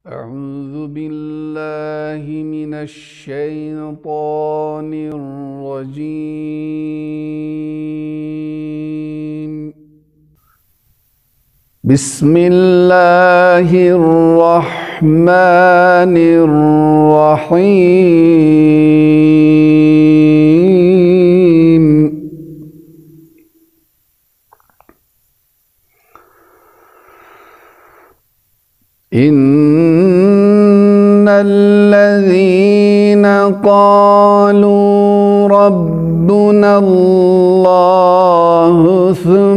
أعوذ بالله من الشيطان الرجيم. بسم الله الرحمن الرحيم. إن الذين قالوا ربنا الله ثم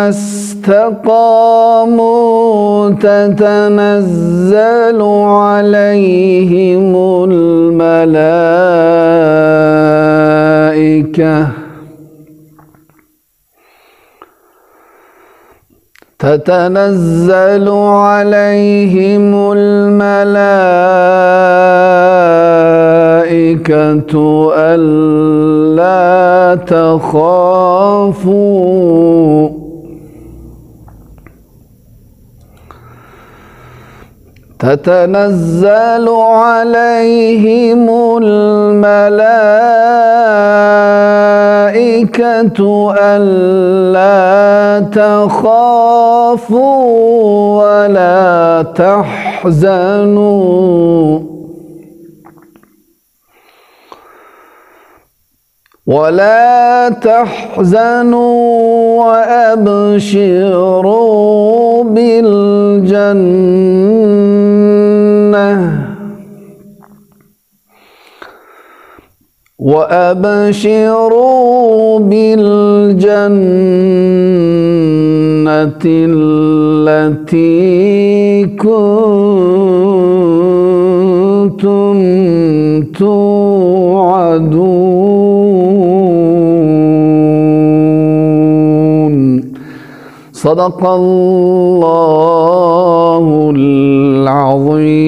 استقاموا تتنزل عليهم الملائكة ألا تخافوا تتنزل عليهم الملائكة ألا تخافوا ولا تحزنوا وأبشروا بالجنة التي كنتم توعدون. صدق الله العظيم.